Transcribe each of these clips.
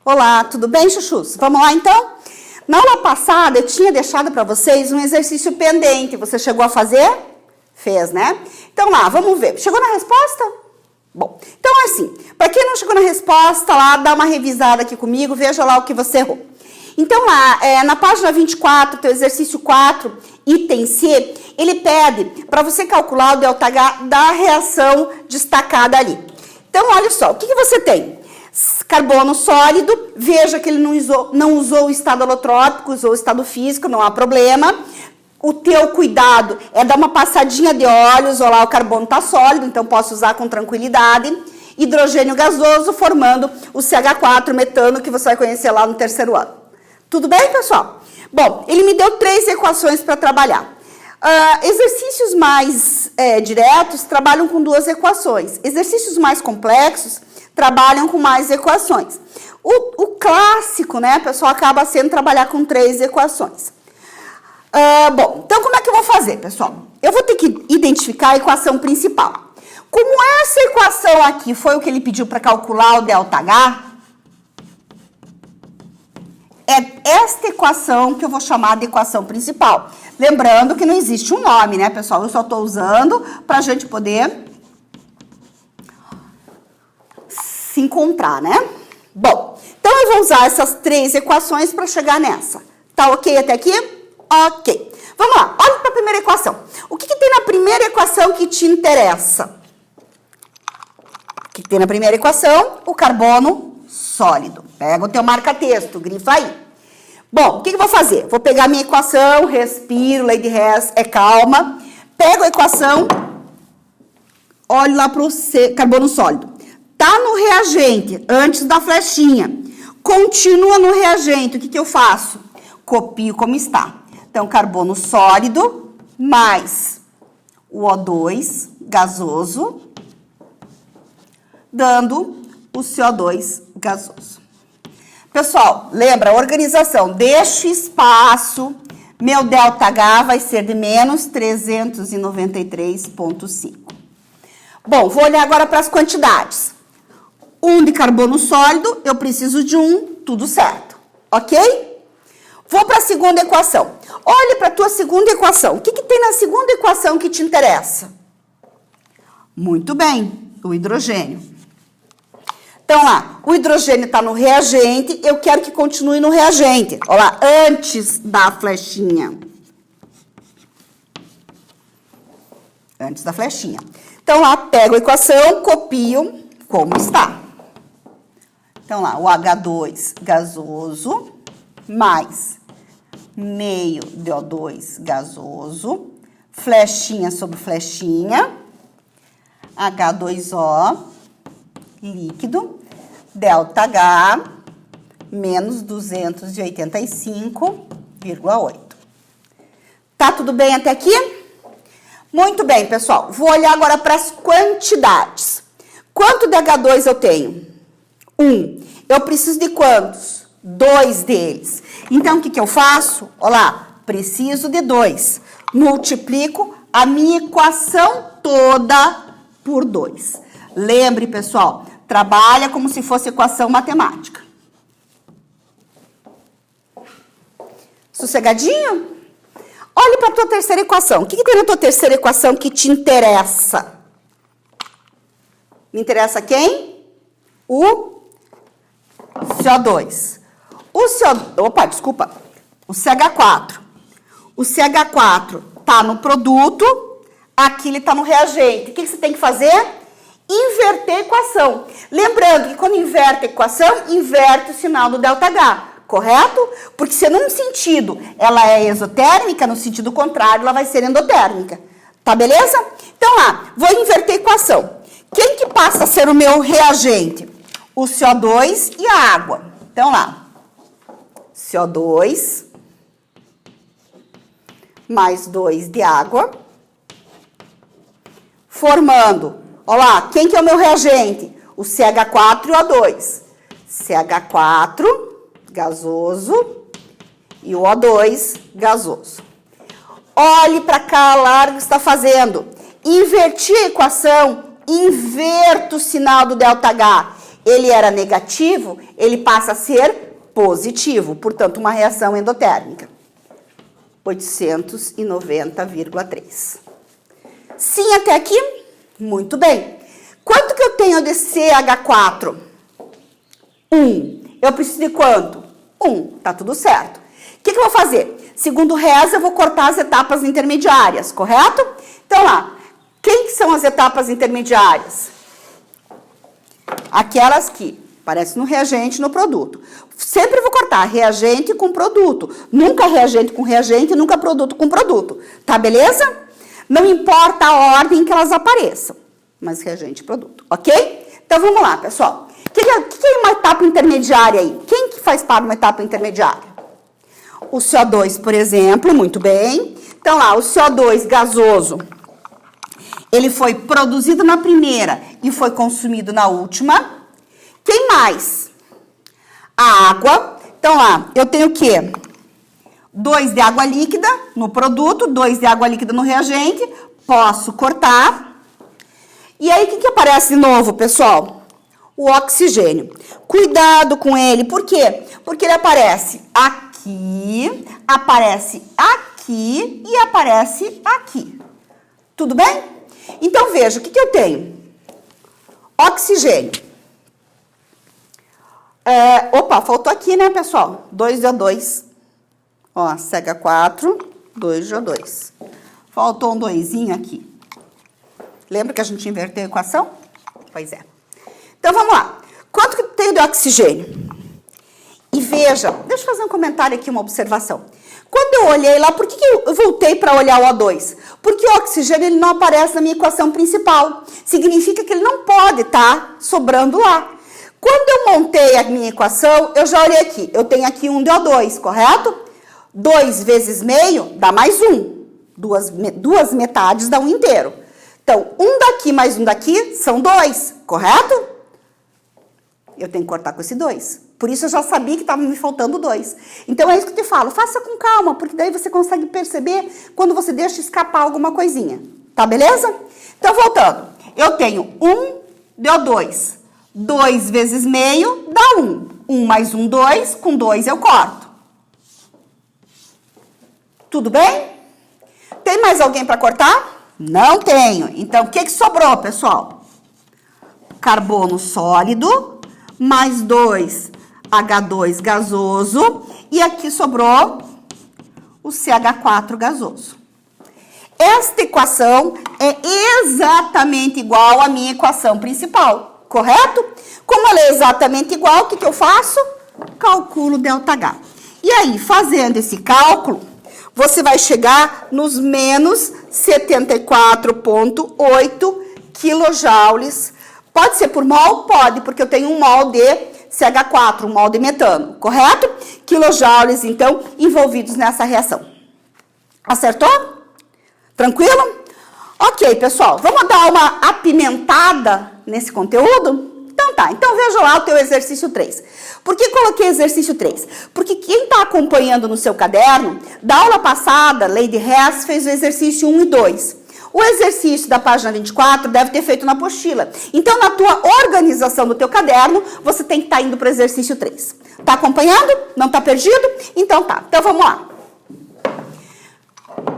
Olá, tudo bem, chuchus? Vamos lá, então? Na aula passada, eu tinha deixado para vocês um exercício pendente. Você chegou a fazer? Fez, né? Então, lá, vamos ver. Chegou na resposta? Bom, então, assim, para quem não chegou na resposta, lá, dá uma revisada aqui comigo, veja lá o que você errou. Então, lá, na página 24, teu exercício 4, item C, ele pede para você calcular o ΔH da reação destacada ali. Então, olha só, o que você tem? Carbono sólido, veja que ele não usou o estado alotrópico, usou o estado físico, não há problema. O teu cuidado é dar uma passadinha de óleos, olha lá, o carbono está sólido, então posso usar com tranquilidade. Hidrogênio gasoso formando o CH4, metano, que você vai conhecer lá no terceiro ano. Tudo bem, pessoal? Bom, ele me deu 3 equações para trabalhar. Exercícios mais diretos trabalham com 2 equações. Exercícios mais complexos trabalham com mais equações. O clássico, né, pessoal, acaba sendo trabalhar com 3 equações. Bom, então como é que eu vou fazer, pessoal? Eu vou ter que identificar a equação principal. Como essa equação aqui foi o que ele pediu para calcular o ΔH, é esta equação que eu vou chamar de equação principal. Lembrando que não existe um nome, né, pessoal? Eu só estou usando para a gente poder se encontrar, né? Bom, então eu vou usar essas 3 equações para chegar nessa. Tá ok até aqui? Ok. Vamos lá, olha para a primeira equação. O que tem na primeira equação que te interessa? O que tem na primeira equação? O carbono sólido. Pega o teu marca-texto, grifa aí. Bom, o que eu vou fazer? Vou pegar minha equação, respiro, Lady Hess, calma. Pego a equação, olho lá para o carbono sólido. Tá no reagente, antes da flechinha. Continua no reagente, o que eu faço? Copio como está. Então, carbono sólido mais o O2 gasoso, dando o CO2 gasoso. Pessoal, lembra, organização, deixa espaço, meu ΔH vai ser de menos 393,5. Bom, vou olhar agora para as quantidades. 1 de carbono sólido, eu preciso de 1, tudo certo, ok? Vou para a segunda equação. Olhe para a tua segunda equação. O que tem na segunda equação que te interessa? Muito bem, o hidrogênio. Então, lá, o hidrogênio está no reagente, eu quero que continue no reagente. Olha lá, antes da flechinha. Antes da flechinha. Então, lá, pego a equação, copio como está. Então, lá, o H2 gasoso mais meio de O2 gasoso, flechinha sobre flechinha, H2O líquido, ΔH menos 285,8. Tá tudo bem até aqui? Muito bem, pessoal. Vou olhar agora para as quantidades. Quanto de H2 eu tenho? 1. Eu preciso de quantos? 2 deles. Então, o que eu faço? Olha lá, preciso de 2. Multiplico a minha equação toda por 2. Lembre, pessoal, trabalha como se fosse equação matemática. Sossegadinho? Olhe para a tua terceira equação. O que tem na tua terceira equação que te interessa? Me interessa quem? O CO2. O CH4. O CH4 está no produto, aqui ele está no reagente. O que você tem que fazer? Inverter a equação. Lembrando que quando inverte a equação, inverte o sinal do ΔH, correto? Porque se num sentido ela é exotérmica, no sentido contrário ela vai ser endotérmica. Tá beleza? Então lá, vou inverter a equação. Quem que passa a ser o meu reagente? O CO2 e a água. Então lá, CO2 mais 2 de água, formando... Olha lá, quem que é o meu reagente? O CH4 e o O2. CH4 gasoso e o O2 gasoso. Olhe para cá, larga o que está fazendo. Inverti a equação, inverto o sinal do ΔH. ele era negativo, ele passa a ser positivo, portanto, uma reação endotérmica. 890,3. Sim, até aqui? Muito bem. Quanto que eu tenho de CH4? 1. Eu preciso de quanto? 1. Tá tudo certo. O que eu vou fazer? Segundo reza, eu vou cortar as etapas intermediárias, correto? Então, lá, quem que são as etapas intermediárias? Aquelas que aparecem no reagente, no produto. Sempre vou cortar reagente com produto. Nunca reagente com reagente, nunca produto com produto. Tá, beleza? Não importa a ordem que elas apareçam, mas reagente e produto, ok? Então, vamos lá, pessoal. O que é uma etapa intermediária aí? Quem que faz parte de uma etapa intermediária? O CO2, por exemplo, muito bem. Então, lá, o CO2 gasoso, ele foi produzido na primeira e foi consumido na última. Quem mais? A água. Então, lá, eu tenho o quê? 2 de água líquida no produto, 2 de água líquida no reagente. Posso cortar. E aí, o que aparece de novo, pessoal? O oxigênio. Cuidado com ele. Por quê? Porque ele aparece aqui e aparece aqui. Tudo bem? Então, veja, o que eu tenho? Oxigênio. Opa, faltou aqui, né, pessoal? 2O2. Ó, CH4, 2O2. Faltou um 2zinho aqui. Lembra que a gente inverteu a equação? Pois é. Então, vamos lá. Quanto que eu tenho de oxigênio? E veja, deixa eu fazer um comentário aqui, uma observação. Quando eu olhei lá, por que eu voltei para olhar o O2? Porque o oxigênio ele não aparece na minha equação principal. Significa que ele não pode estar sobrando lá. Quando eu montei a minha equação, eu já olhei aqui. Eu tenho aqui um de O2, correto? 2 vezes meio dá mais 1. Duas metades dá 1 inteiro. Então, 1 daqui mais 1 daqui são 2, correto? Eu tenho que cortar com esse 2. Por isso eu já sabia que estava me faltando 2. Então é isso que eu te falo, faça com calma, porque daí você consegue perceber quando você deixa escapar alguma coisinha. Tá, beleza? Então, voltando. Eu tenho 1 deu 2. 2 vezes meio dá 1. 1 mais 1, 2. Com 2 eu corto. Tudo bem? Tem mais alguém para cortar? Não tenho. Então, o que sobrou, pessoal? Carbono sólido, mais 2 H2 gasoso, e aqui sobrou o CH4 gasoso. Esta equação é exatamente igual à minha equação principal, correto? Como ela é exatamente igual, o que eu faço? Calculo ΔH. E aí, fazendo esse cálculo, você vai chegar nos menos 74,8 quilojoules. Pode ser por mol? Pode, porque eu tenho um mol de CH4, um mol de metano, correto? Quilojoules, então, envolvidos nessa reação. Acertou? Tranquilo? Ok, pessoal, vamos dar uma apimentada nesse conteúdo? Então tá, então veja lá o teu exercício 3. Por que coloquei exercício 3? Porque quem está acompanhando no seu caderno, da aula passada, Lady Hess fez o exercício 1 e 2. O exercício da página 24 deve ter feito na apostila. Então, na tua organização do teu caderno, você tem que estar indo para o exercício 3. Tá acompanhando? Não tá perdido? Então tá. Então, vamos lá.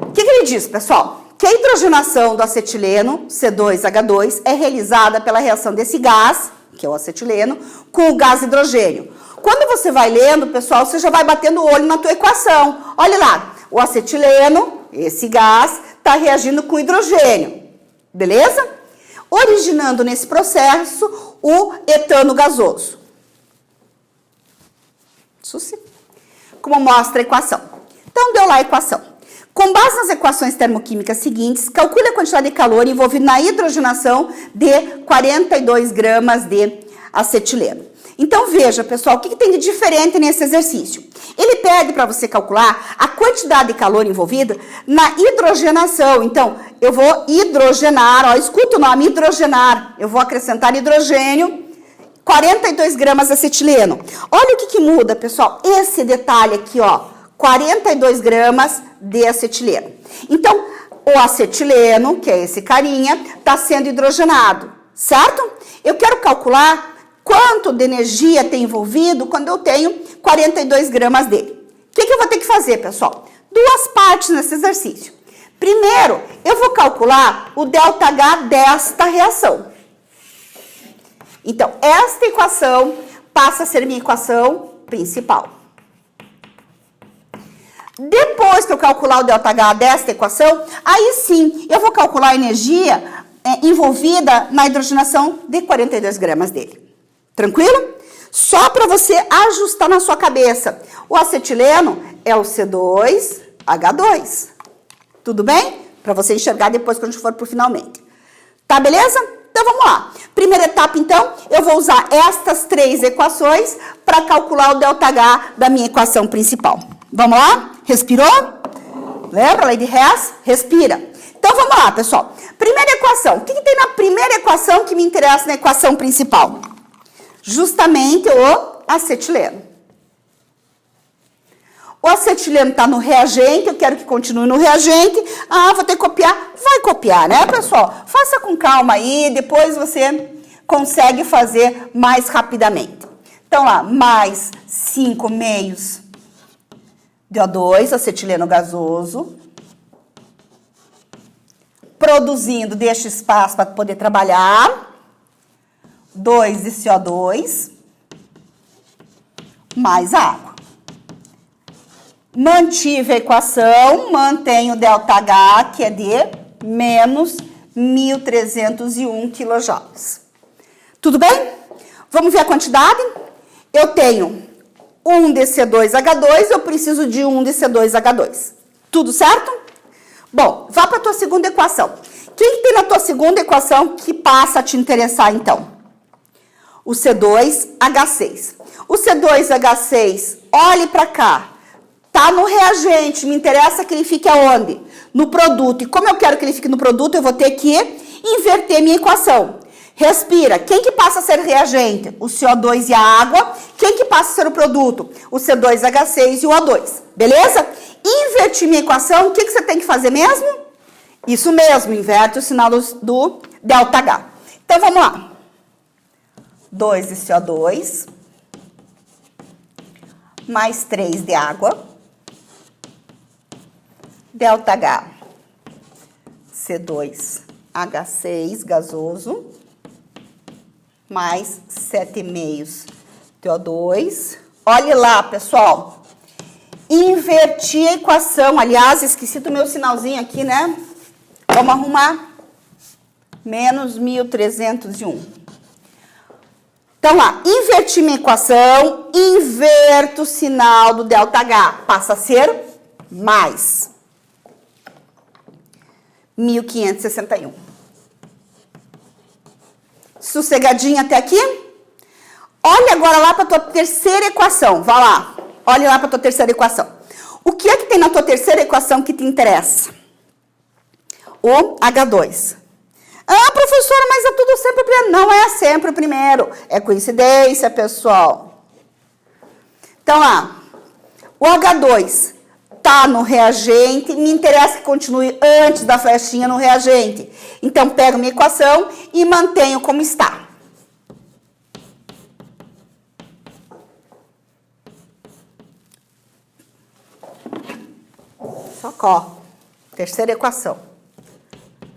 O que ele diz, pessoal? Que a hidrogenação do acetileno, C2H2, é realizada pela reação desse gás, que é o acetileno, com o gás hidrogênio. Quando você vai lendo, pessoal, você já vai batendo o olho na tua equação. Olha lá, o acetileno, esse gás, está reagindo com hidrogênio, beleza? Originando nesse processo o etano gasoso. Isso sim. Como mostra a equação. Então, deu lá a equação. Com base nas equações termoquímicas seguintes, calcule a quantidade de calor envolvida na hidrogenação de 42 gramas de acetileno. Então, veja, pessoal, o que tem de diferente nesse exercício? Ele pede para você calcular a quantidade de calor envolvida na hidrogenação. Então, eu vou hidrogenar, ó, escuta o nome, hidrogenar. Eu vou acrescentar hidrogênio, 42 gramas de acetileno. Olha o que muda, pessoal, esse detalhe aqui, ó, 42 gramas de acetileno. Então, o acetileno, que é esse carinha, está sendo hidrogenado, certo? Eu quero calcular quanto de energia tem envolvido quando eu tenho 42 gramas dele. O que eu vou ter que fazer, pessoal? Duas partes nesse exercício. Primeiro, eu vou calcular o ΔH desta reação. Então, esta equação passa a ser minha equação principal. Depois que eu calcular o ΔH desta equação, aí sim, eu vou calcular a energia envolvida na hidrogenação de 42 gramas dele. Tranquilo? Só para você ajustar na sua cabeça. O acetileno é o C2H2. Tudo bem? Para você enxergar depois quando a gente for pro finalmente. Tá, beleza? Então, vamos lá. Primeira etapa, então, eu vou usar estas três equações para calcular o ΔH da minha equação principal. Vamos lá? Respirou? Lembra, lei de Hess? Respira. Então, vamos lá, pessoal. Primeira equação. O que tem na primeira equação que me interessa na equação principal? Justamente o acetileno. O acetileno está no reagente, eu quero que continue no reagente. Ah, vou ter que copiar. Vai copiar, né, pessoal? Faça com calma aí, depois você consegue fazer mais rapidamente. Então, lá, mais 5 meios de O2, acetileno gasoso. Produzindo, deixa espaço para poder trabalhar. 2 de CO2, mais água. Mantive a equação, mantenho o ΔH, que é de menos 1.301 kJ. Tudo bem? Vamos ver a quantidade? Eu tenho 1 de C2H2, eu preciso de 1 de C2H2. Tudo certo? Bom, vá para a tua segunda equação. O que tem na tua segunda equação que passa a te interessar, então? O C2H6. O C2H6, olhe para cá. Tá no reagente, me interessa que ele fique aonde? No produto. E como eu quero que ele fique no produto, eu vou ter que inverter minha equação. Respira. Quem que passa a ser reagente? O CO2 e a água. Quem que passa a ser o produto? O C2H6 e o O2. Beleza? Inverti minha equação, o que você tem que fazer mesmo? Isso mesmo, inverte o sinal do ΔH. Então, vamos lá. 2 de CO2, mais 3 de água, ΔH, C2H6 gasoso, mais 7,5 de O2. Olhe lá, pessoal, inverti a equação, aliás, esqueci do meu sinalzinho aqui, né? Vamos arrumar, menos 1.301. Então, lá, inverti minha equação, inverto o sinal do ΔH, passa a ser mais 1.561. Sossegadinho até aqui? Olha agora lá para a tua terceira equação, vá lá, olha lá para a tua terceira equação. O que é que tem na tua terceira equação que te interessa? O H2. Ah, professora, mas é tudo sempre o primeiro. Não é sempre o primeiro. É coincidência, pessoal. Então, lá. O H2 tá no reagente. Me interessa que continue antes da flechinha no reagente. Então, pego minha equação e mantenho como está. Socorro. Terceira equação.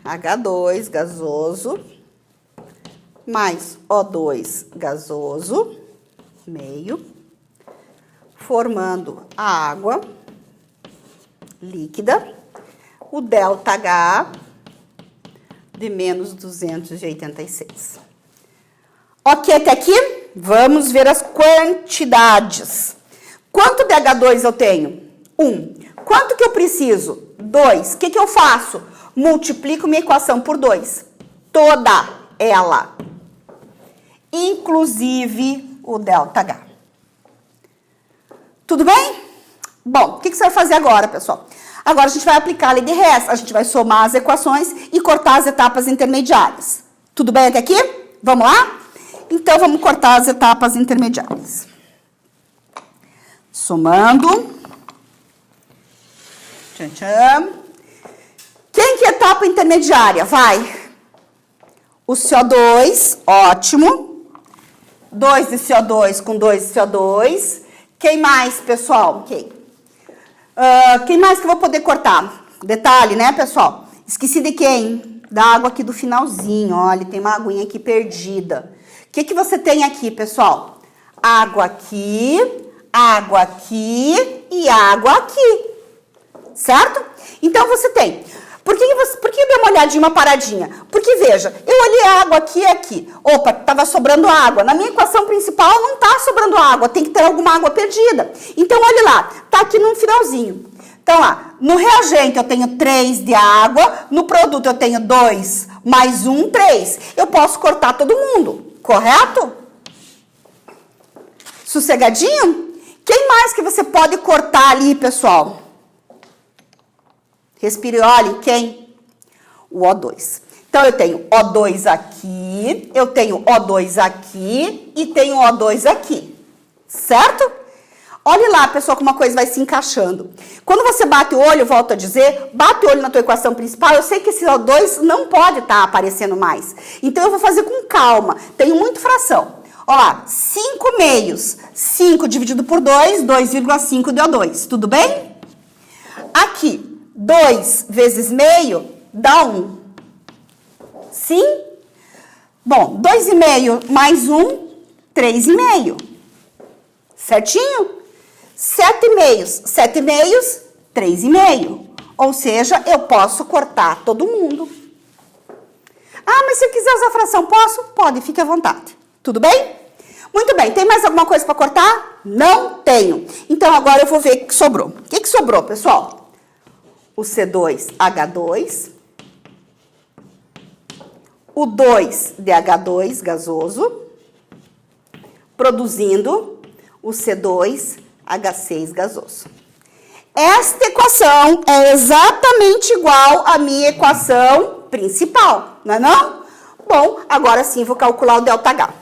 H2 gasoso, mais O2 gasoso, meio, formando a água líquida, o ΔH de menos 286. Ok até aqui? Vamos ver as quantidades. Quanto de H2 eu tenho? 1. Quanto que eu preciso? 2. O que eu faço? Multiplico minha equação por 2. Toda ela. Inclusive o ΔH. Tudo bem? Bom, o que você vai fazer agora, pessoal? Agora a gente vai aplicar a lei de Hess. A gente vai somar as equações e cortar as etapas intermediárias. Tudo bem até aqui? Vamos lá? Então, vamos cortar as etapas intermediárias. Somando. Tchan, tchan. Quem que é etapa intermediária? Vai. O CO2, ótimo. 2 de CO2 com 2 de CO2. Quem mais, pessoal? Quem mais que eu vou poder cortar? Detalhe, né, pessoal? Esqueci de quem? Da água aqui do finalzinho. Olha, tem uma aguinha aqui perdida. O que você tem aqui, pessoal? Água aqui e água aqui. Certo? Então, você tem. Por que eu dei uma olhadinha, uma paradinha? Porque, veja, eu olhei a água aqui e aqui. Opa, estava sobrando água. Na minha equação principal não está sobrando água, tem que ter alguma água perdida. Então, olha lá, está aqui no finalzinho. Então, lá, no reagente eu tenho 3 de água, no produto eu tenho 2 mais 1, 3. Eu posso cortar todo mundo, correto? Sossegadinho? Quem mais que você pode cortar ali, pessoal? Respire e olhe, quem? O O2. Então, eu tenho O2 aqui, eu tenho O2 aqui e tenho O2 aqui, certo? Olhe lá, pessoal, como uma coisa vai se encaixando. Quando você bate o olho, eu volto a dizer, bate o olho na tua equação principal, eu sei que esse O2 não pode estar aparecendo mais. Então, eu vou fazer com calma. Tenho muita fração. Olha lá, 5 meios. 5 dividido por 2, 2,5 de O2. Tudo bem? Aqui, 2 vezes meio dá 1. Sim? Bom, 2,5 mais 1, 3,5. Certinho? 7 meios. 7 meios, 3,5. Ou seja, eu posso cortar todo mundo. Ah, mas se eu quiser usar fração, posso? Pode, fique à vontade. Tudo bem? Muito bem. Tem mais alguma coisa para cortar? Não tenho. Então, agora eu vou ver o que sobrou. O que sobrou, pessoal? O C2H2. O 2DH2 gasoso. Produzindo o C2H6 gasoso. Esta equação é exatamente igual à minha equação principal, não é não? Bom, agora sim vou calcular o ΔH.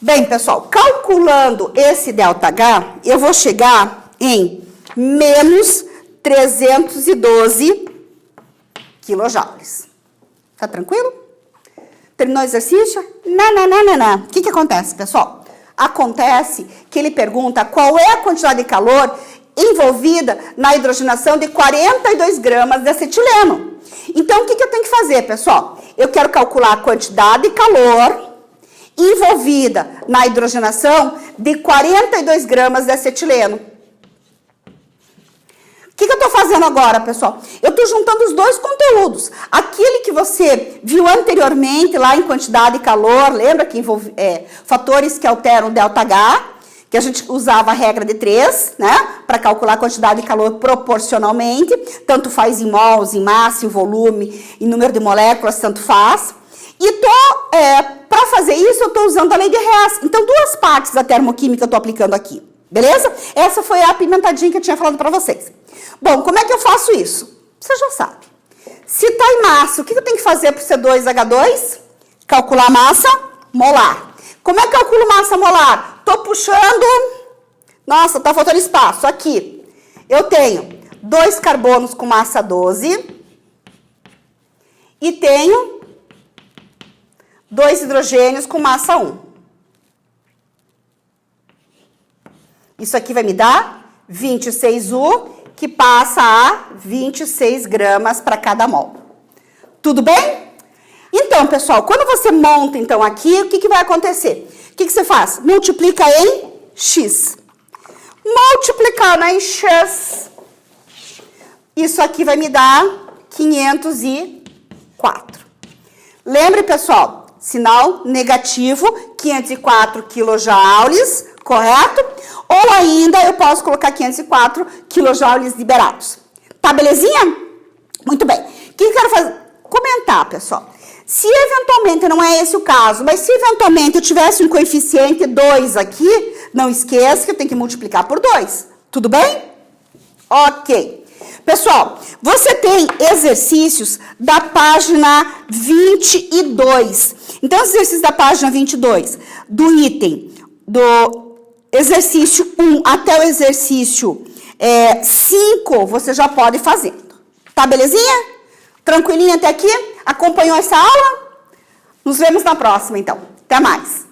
Bem, pessoal, calculando esse ΔH, eu vou chegar em menos 312 quilojoules. Tá tranquilo? Terminou o exercício? Não. O que acontece, pessoal? Acontece que ele pergunta qual é a quantidade de calor envolvida na hidrogenação de 42 gramas de acetileno. Então, o que eu tenho que fazer, pessoal? Eu quero calcular a quantidade de calor envolvida na hidrogenação de 42 gramas de acetileno. O que eu estou fazendo agora, pessoal? Eu estou juntando os dois conteúdos. Aquele que você viu anteriormente lá em quantidade e calor, lembra que envolve fatores que alteram o ΔH, que a gente usava a regra de 3, né? Para calcular a quantidade de calor proporcionalmente, tanto faz em mols, em massa, em volume, em número de moléculas, tanto faz. E para fazer isso, eu estou usando a lei de Hess. Então, 2 partes da termoquímica eu estou aplicando aqui. Beleza? Essa foi a apimentadinha que eu tinha falado para vocês. Bom, como é que eu faço isso? Você já sabe. Se está em massa, o que eu tenho que fazer para o C2H2? Calcular massa molar. Como é que eu calculo massa molar? Estou puxando... Nossa, está faltando espaço. Aqui. Eu tenho 2 carbonos com massa 12. E tenho 2 hidrogênios com massa 1. Isso aqui vai me dar 26U, que passa a 26 gramas para cada mol. Tudo bem? Então, pessoal, quando você monta, então, aqui, o que vai acontecer? O que você faz? Multiplica em X. Multiplicando em X, isso aqui vai me dar 504. Lembre, pessoal, sinal negativo, 504 quilojoules, correto? Ou ainda eu posso colocar 504 quilojoules liberados. Tá, belezinha? Muito bem. O que eu quero fazer? Comentar, pessoal. Se eventualmente não é esse o caso, mas se eventualmente eu tivesse um coeficiente 2 aqui, não esqueça que eu tenho que multiplicar por 2. Tudo bem? Ok. Pessoal, você tem exercícios da página 22. Então, os exercícios da página 22, do item do exercício 1 até o exercício 5, você já pode fazer. Tá, belezinha? Tranquilinha até aqui? Acompanhou essa aula? Nos vemos na próxima, então. Até mais.